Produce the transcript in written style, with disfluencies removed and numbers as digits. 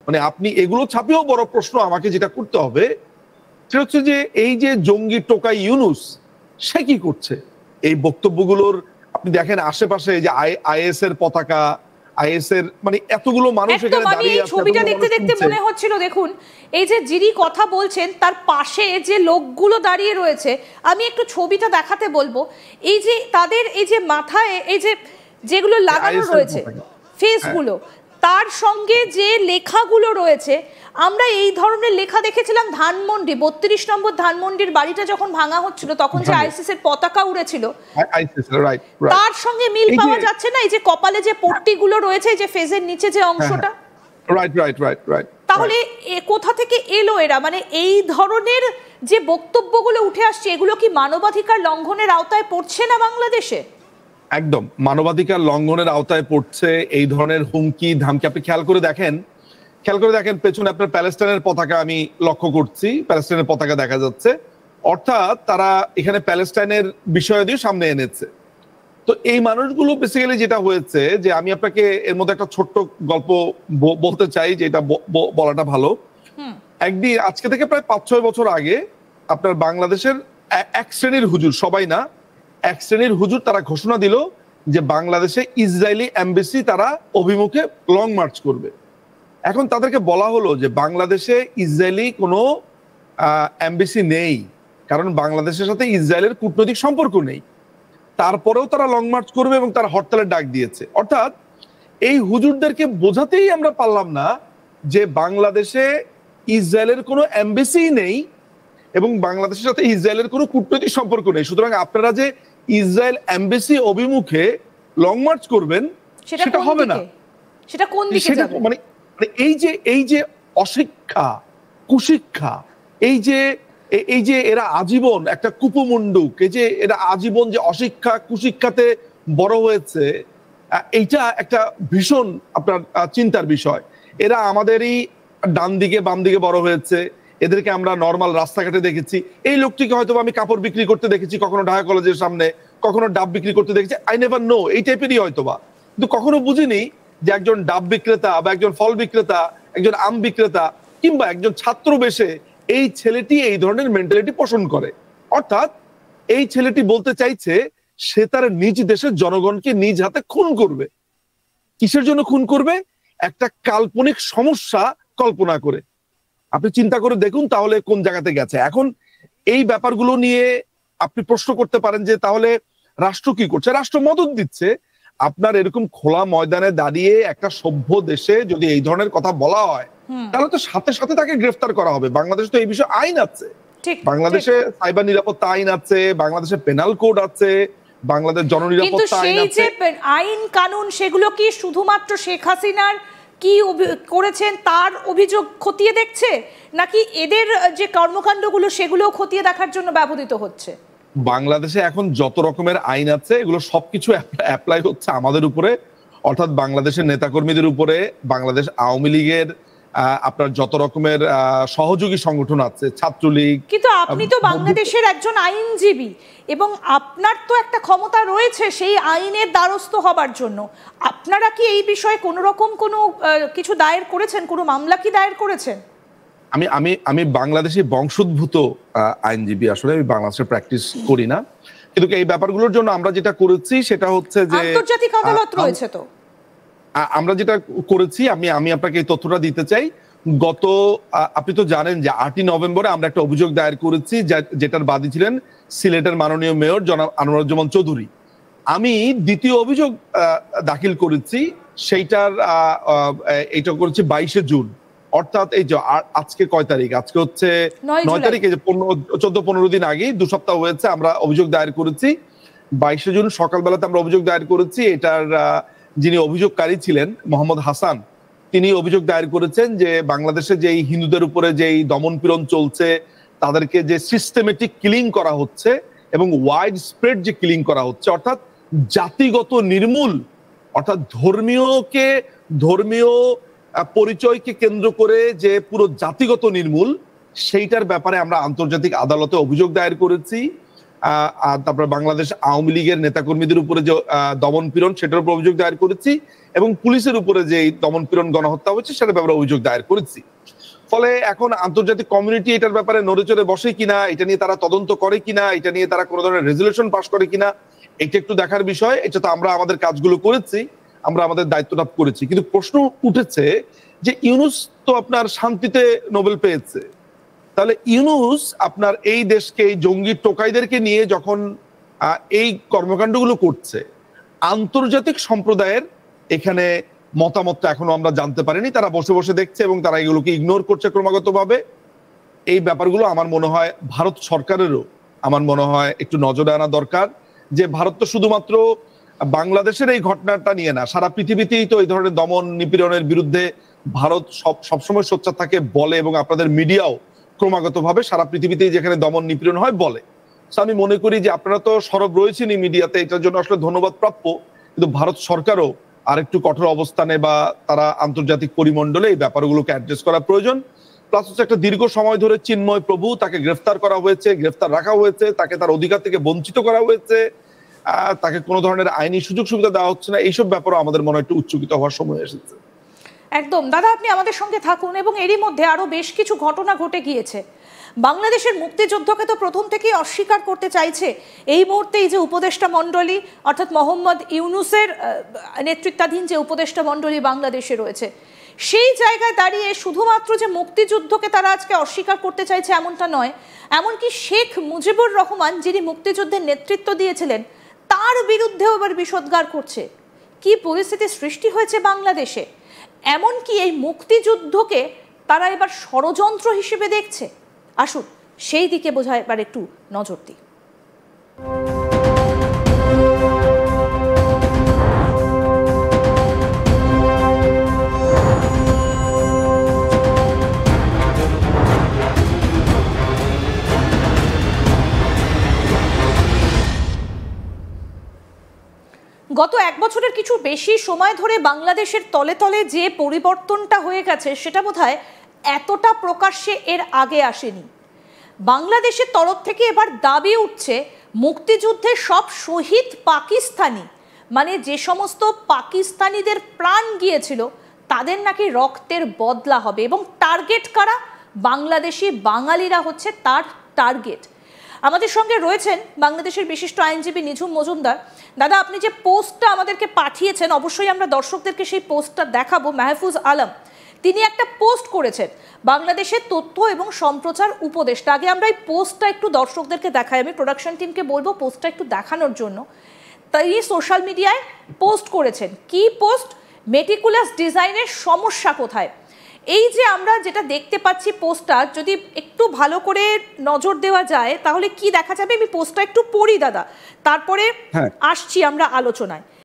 মানে আপনি এগুলো ছাপিয়েও বড় প্রশ্ন আমাকে যেটা করতে হবে সেটা হচ্ছে যে এই যে জঙ্গি টোকাই ইউনুস সে কি করছে এই বক্তব্যগুলোর আপনি দেখেন আশেপাশে যে আইএস এর পতাকা আইএস এর মানে এতগুলো মানুষ এখানে দাঁড়িয়ে আছে ছবিটা দেখতে দেখতে মনে হচ্ছিল দেখুন এই যে যিনি কথা বলছেন তার পাশে যে লোকগুলো দাঁড়িয়ে রয়েছে আমি একটু ছবিটা দেখাতে বলবো এই যে তাদের এই যে মাথায় এই যে যেগুলো লাগানো রয়েছে ফেসগুলো তার সঙ্গে যে লেখাগুলো রয়েছে আমরা এই ধরনের লেখা দেখেছিলাম ধানমন্ডি 32 নম্বর ধানমন্ডির বাড়িটা যখন ভাঙা হচ্ছিল তখন যে আইসিস এর পতাকা উড়েছিল তার সঙ্গে মিল পাওয়া যাচ্ছে না এই যে কপালে যে পট্টিগুলো রয়েছে এই যে ফেজের নিচে যে অংশটা রাইট তাহলে কোথা থেকে এলো এরা মানে এই ধরনের যে বক্তব্যগুলো উঠে আসছে এগুলো কি মানবাধিকার লঙ্ঘনের আওতায় পড়ছে না বাংলাদেশে একদম মানবাধিকার লঙ্ঘনের আওতায় পড়ছে এই ধরনের হুমকি ধামকি আপনি খেয়াল করে দেখেন পেছনে আপনার প্যালেস্টাইনের পতাকা আমি লক্ষ্য করছি প্যালেস্টাইনের পতাকা দেখা যাচ্ছে অর্থাৎ তারা এখানে প্যালেস্টাইনের বিষয়াদি সামনে এনেছে তো এই মানুষগুলো বেসিক্যালি যেটা হয়েছে যে আমি আপনাকে এর মধ্যে একটা ছোট্ট গল্প বলতে চাই যে এটা বলাটা ভালো একদিন আজকে থেকে প্রায় 5-6 বছর আগে আপনার বাংলাদেশের এক শ্রেণীর হুজুর সবাই না এক শ্রেণীর হুজুর তারা ঘোষণা দিল যে বাংলাদেশে ইসরায়েলি এমবেসি তারা অভিমুখে লং মার্চ করবে এখন তাদেরকে বলা হলো যে বাংলাদেশে ইসরায়েলি কোনো এমবেসি নেই কারণ বাংলাদেশের সাথে ইসরায়েলের কূটনৈতিক সম্পর্ক নেই তারপরেও তারা লং মার্চ করবে এবং তারা হরতালের ডাক দিয়েছে অর্থাৎ এই হুজুরদেরকে বোঝাতেই আমরা পারলাম না যে বাংলাদেশে ইসরায়েলের কোনো এমবেসি নেই এবং বাংলাদেশের সাথে ইসরায়েলের কোনো কূটনৈতিক সম্পর্ক নেই সুতরাং আপনারা যে ইসরায়েল এমবেসি অভিমুখে লং মার্চ করবেন সেটা হবে না সেটা কোন দিকে যাবে মানে এই যে অশিক্ষা কুশিক্ষা এই যে এরা আজীবন একটা কুপমুন্ডুক এই যে এরা আজীবন যে অশিক্ষা কুশিক্ষাতে বড় হয়েছে এইটা একটা ভীষণ আপনার চিন্তার বিষয় এরা আমাদেরই ডান দিকে বাম দিকে বড় হয়েছে এদেরকে আমরা নর্মাল রাস্তাঘাটে দেখেছি এই লোকটিকে হয়তো আমি কাপড় বিক্রি করতে দেখেছি কখনো ঢাকা কলেজের সামনে কখনো ডাব বিক্রি করতে দেখেছি আই নেভার নো এই টাইপেরই হয়তোবা কিন্তু কখনো বুঝিনি যে একজন ডাব বিক্রেতা বা একজন ফল বিক্রেতা একজন আম বিক্রেতা কিংবা একজন ছাত্র বেশে এই ছেলেটি এই ধরনের মেন্টালিটি পোষণ করে অর্থাৎ এই ছেলেটি বলতে চাইছে সে তার নিজ দেশের জনগণকে নিজ হাতে খুন করবে কিসের জন্য খুন করবে একটা কাল্পনিক সমস্যা কল্পনা করে আপনি চিন্তা করে দেখুন তাহলে কোন জায়গাতে গেছে এখন এই ব্যাপারগুলো নিয়ে আপনি প্রশ্ন করতে পারেন যে তাহলে রাষ্ট্র কি করছে রাষ্ট্র মদত দিচ্ছে আপনার এরকম খোলা ময়দানে দাঁড়িয়ে একটা সভ্য দেশে যদি এই ধরনের কথা বলা হয় তাহলে তো সাথে সাথে তাকে গ্রেফতার করা হবে বাংলাদেশে তো এই বিষয়ে আইন আছে বাংলাদেশে সাইবার নিরাপত্তা আইন আছে বাংলাদেশে পেনাল কোড আছে বাংলাদেশ জননিরাপত্তা আইন আছে আইন কানুন সেগুলো কি শুধুমাত্র শেখ হাসিনার কি করেছেন তার অভিযোগ খতিয়ে দেখছে নাকি এদের যে কর্মকাণ্ডগুলো সেগুলো খতিয়ে দেখার জন্য ব্যবহৃত হচ্ছে বাংলাদেশে এখন যত রকমের আইন আছে এগুলো সবকিছু অ্যাপ্লাই হচ্ছে আমাদের উপরে অর্থাৎ বাংলাদেশের নেতাকর্মীদের উপরে বাংলাদেশ আওয়ামী লীগের আপনার যত রকমের সহযোগী সংগঠন আছে ছাত্রলীগ কিন্তু আপনি তো বাংলাদেশের একজন আইনজীবী এবং আপনার তো একটা ক্ষমতা রয়েছে সেই আইনের দ্বারস্থ হবার জন্য আপনারা কি এই বিষয়ে কোনো রকম কোনো কিছু দায়ের করেছেন কোনো মামলা কি দায়ের করেছেন আমি বাংলাদেশি বংশোদ্ভূত আইনজীবী আসলে আমি বাংলাদেশে প্র্যাকটিস করি না কিন্তু এই ব্যাপারগুলোর জন্য আমরা যেটা করেছি সেটা হচ্ছে যে আন্তর্জাতিক আদালত রয়েছে তো আমরা যেটা করেছি আমি আপনাকে এই তথ্যটা দিতে চাই গত আপনি তো জানেন যে 8ই নভেম্বরে আমরা একটা অভিযোগ দায়ের করেছি যেটার বাদী ছিলেন সিলেটের মাননীয় মেয়র জনাব আনোয়ারুজ্জামান চৌধুরী আমি দ্বিতীয় অভিযোগ দাখিল করেছি সেইটার এইটা করেছি 22শে জুন অর্থাৎ এই যে আজকে কয় তারিখ আজকে হচ্ছে 9 তারিখ এই যে 14-15 দিন আগেই 2 সপ্তাহ হয়েছে আমরা অভিযোগ দায়ের করেছি 22শে জুন সকালবেলাতে আমরা অভিযোগ দায়ের করেছি এটার যিনি অভিযোগকারী ছিলেন মোহাম্মদ হাসান তিনি অভিযোগ দায়ের করেছেন যে বাংলাদেশে যে হিন্দুদের উপরে যে দমন পীড়ন চলছে তাদেরকে যে সিস্টেমেটিক কিলিং করা হচ্ছে এবং ওয়াইড স্প্রেড যে কিলিং করা হচ্ছে অর্থাৎ জাতিগত নির্মূল অর্থাৎ ধর্মীয় পরিচয়কে কেন্দ্র করে যে পুরো জাতিগত নির্মূল সেইটার ব্যাপারে আমরা আন্তর্জাতিক আদালতে অভিযোগ দায়ের করেছি তারপরে বাংলাদেশ আওয়ামী লীগের নেতাকর্মীদের উপরে যে দমন পীড়ন সেটার উপর অভিযোগ দায়ের করেছি, এবং পুলিশের উপরে যে দমন পীড়ন গণহত্যা হচ্ছে সেটার ব্যাপারে অভিযোগ দায়ের করেছি। ফলে এখন আন্তর্জাতিক কমিউনিটি এটার ব্যাপারে নড়েচড়ে বসে কিনা, এটা নিয়ে তারা তদন্ত করে কিনা, এটা নিয়ে তারা কোনো ধরনের রেজলিউশন পাস করে কিনা, এটা একটু দেখার বিষয়। এটা তো আমরা আমাদের কাজগুলো করেছি, আমরা আমাদের দায়িত্বটা করেছি, কিন্তু প্রশ্ন উঠেছে যে ইউনূস তো আপনার শান্তিতে নোবেল পেয়েছে, তাহলে ইউনূস আপনার এই দেশকে জঙ্গি টোকাইদেরকে নিয়ে যখন এই কর্মকাণ্ডগুলো করছে, আন্তর্জাতিক সম্প্রদায়ের এখানে মতামতটা এখনো আমরা জানতে পারিনি। তারা বসে বসে দেখছে এবং তারা এগুলোকে ইগনোর করছে ক্রমাগত ভাবে। এই ব্যাপারগুলো আমার মনে হয় ভারত সরকারেরও আমার মনে হয় একটু নজরে আনা দরকার, যে ভারত তো শুধুমাত্র বাংলাদেশের এই ঘটনাটা নিয়ে না, সারা পৃথিবীতেই তো এই ধরনের দমন নিপীড়নের বিরুদ্ধে ভারত সবসময় সোচ্চার থাকে বলে, এবং আপনাদের মিডিয়াও ক্রমাগত ভাবে সারা পৃথিবীতেই যেখানে দমন নিপীড়ন হয় বলে। আমি মনে করি যে আপনারা তো সরব রয়েছেনই মিডিয়াতে, এটার জন্য আসলে ধন্যবাদ প্রাপ্য, কিন্তু ভারত সরকারও আরেকটু কঠোর অবস্থানে বা তারা আন্তর্জাতিক পরিমণ্ডলে এই ব্যাপারগুলোকে অ্যাড্রেস করা প্রয়োজন। প্লাস হচ্ছে একটা দীর্ঘ সময় ধরে চিন্ময় প্রভু তাকে গ্রেফতার করা হয়েছে, গ্রেফতার রাখা হয়েছে, তাকে তার অধিকার থেকে বঞ্চিত করা হয়েছে, তাকে কোনো ধরনের আইনি সুযোগ সুবিধা দেওয়া হচ্ছে না। এইসব ব্যাপারও আমাদের মনে হয় একটু উচ্চকিত হওয়ার সময় এসেছে। একদম দাদা, আপনি আমাদের সঙ্গে থাকুন। এবং এরই মধ্যে আরো বেশ কিছু ঘটনা ঘটে গিয়েছে। বাংলাদেশের মুক্তিযুদ্ধকে তো প্রথম থেকেই অস্বীকার করতে চাইছে। এই মুহূর্তে এই যে উপদেষ্টা মণ্ডলী, অর্থাৎ মোহাম্মদ ইউনূসের নেতৃত্বাধীন যে উপদেষ্টা মণ্ডলী বাংলাদেশে রয়েছে, সেই জায়গায় দাঁড়িয়ে শুধুমাত্র যে মুক্তিযুদ্ধকে তারা আজকে অস্বীকার করতে চাইছে এমনটা নয়, এমনকি শেখ মুজিবুর রহমান যিনি মুক্তিযুদ্ধের নেতৃত্ব দিয়েছিলেন তার বিরুদ্ধেও এবার বিষোদ্গার করছে। কি পরিস্থিতি সৃষ্টি হয়েছে বাংলাদেশে! এমনকি এই মুক্তিযুদ্ধকে তারা এবার ষড়যন্ত্র হিসেবে দেখছে। আসুন সেই দিকে বোঝায় এবার একটু নজর দিই। গত এক বছরের কিছু বেশি সময় ধরে বাংলাদেশের তলে তলে যে পরিবর্তনটা হয়ে গেছে সেটা বোধহয় এতটা প্রকাশ্যে এর আগে আসেনি। বাংলাদেশের তরফ থেকে এবার দাবি উঠছে মুক্তিযুদ্ধের সব শহীদ পাকিস্তানি, মানে যে সমস্ত পাকিস্তানিদের প্রাণ গিয়েছিল তাদের নাকি রক্তের বদলা হবে, এবং টার্গেট কারা? বাংলাদেশি বাঙালিরা হচ্ছে তার টার্গেট। আমাদের সঙ্গে রয়েছেন বাংলাদেশের বিশিষ্ট আইনজীবী নিঝুম মজুমদার। দাদা, আপনি যে পোস্টটা আমাদেরকে পাঠিয়েছেন, অবশ্যই আমরা দর্শকদেরকে সেই পোস্টটা দেখাবো। মাহফুজ আলম তিনি একটা পোস্ট করেছেন, বাংলাদেশের তথ্য এবং সম্প্রচার উপদেষ্টা। আগে আমরা এই পোস্টটা একটু দর্শকদেরকে দেখাই, আমি প্রোডাকশন টিমকে বলবো পোস্টটা একটু দেখানোর জন্য। তাই সোশ্যাল মিডিয়ায় পোস্ট করেছেন। কি পোস্ট? মেটিকুলাস ডিজাইনের সমস্যা কোথায়। এই যে আমরা যেটা দেখতে পাচ্ছি পোস্টটা, যদি একটু ভালো করে নজর দেওয়া যায় তাহলে কি দেখা যাবে, আমি পোস্টটা একটু পড়ি দাদা, তারপরে আসছি আমরা আলোচনায়।